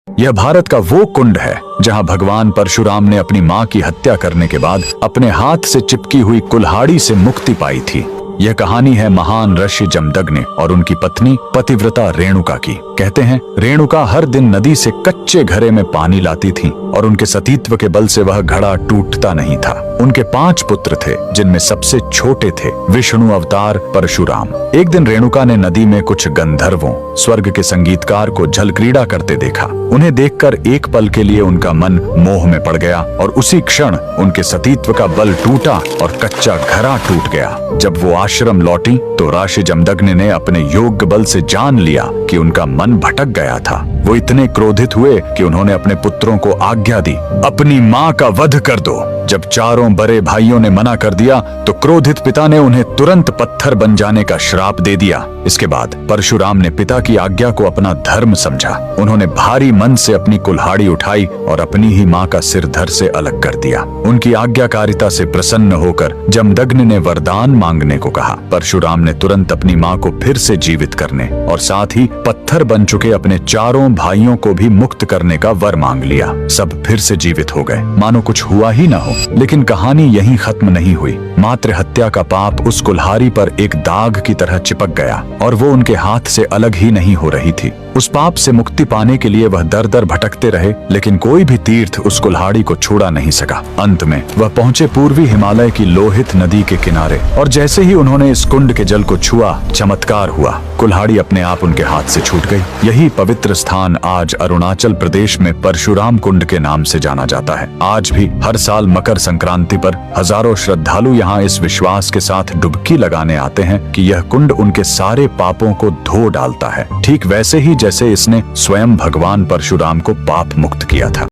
यह भारत का वो कुंड है जहां भगवान परशुराम ने अपनी मां की हत्या करने के बाद अपने हाथ से चिपकी हुई कुल्हाड़ी से मुक्ति पाई थी। यह कहानी है महान ऋषि जमदग्नि और उनकी पत्नी पतिव्रता रेणुका की। कहते हैं रेणुका हर दिन नदी से कच्चे घड़े में पानी लाती थी और उनके सतीत्व के बल से वह घड़ा टूटता नहीं था। उनके 5 पुत्र थे जिनमें सबसे छोटे थे विष्णु अवतार परशुराम। एक दिन रेणुका ने नदी में कुछ गंधर्वों स्वर्ग के संगीतकार को जल क्रीड़ा करते देखा। उन्हें देखकर एक पल के लिए उनका मन मोह में पड़ गया और उसी क्षण उनके सतीत्व का बल टूटा और कच्चा घड़ा टूट गया। जब वो आश्रम लौटी तो ऋषि जमदग्नि ने अपने योग्य बल से जान लिया कि उनका मन भटक गया था। वो इतने क्रोधित हुए कि उन्होंने अपने पुत्रों को आज्ञा दी, अपनी मां का वध कर दो। जब चारों बड़े भाइयों ने मना कर दिया तो क्रोधित पिता ने उन्हें तुरंत पत्थर बन जाने का श्राप दे दिया। इसके बाद परशुराम ने पिता की आज्ञा को अपना धर्म समझा। उन्होंने भारी मन से अपनी कुल्हाड़ी उठाई और अपनी ही मां का सिर धड़ से अलग कर दिया। उनकी आज्ञाकारिता से प्रसन्न होकर जमदग्नि ने वरदान मांगने को कहा। परशुराम ने तुरंत अपनी मां को फिर से जीवित करने और साथ ही पत्थर बन चुके अपने चारों भाइयों को भी मुक्त करने का वर मांग लिया। सब फिर से जीवित हो गए, मानो कुछ हुआ ही न हो। लेकिन कहानी यहीं खत्म नहीं हुई। मात्र हत्या का पाप उस कुल्हाड़ी पर एक दाग की तरह चिपक गया और वो उनके हाथ से अलग ही नहीं हो रही थी। उस पाप से मुक्ति पाने के लिए वह दर दर भटकते रहे, लेकिन कोई भी तीर्थ उस कुल्हाड़ी को छुड़ा नहीं सका। अंत में वह पहुंचे पूर्वी हिमालय की लोहित नदी के किनारे और जैसे ही उन्होंने इस कुंड के जल को छुआ, चमत्कार हुआ। कुल्हाड़ी अपने आप उनके हाथ से छूट गई। यही पवित्र स्थान आज अरुणाचल प्रदेश में परशुराम कुंड के नाम से जाना जाता है। आज भी हर साल मकर संक्रांति पर हजारों श्रद्धालु यहाँ इस विश्वास के साथ डुबकी लगाने आते हैं कि यह कुंड उनके सारे पापों को धो डालता है, ठीक वैसे ही जैसे इसने स्वयं भगवान परशुराम को पाप मुक्त किया था।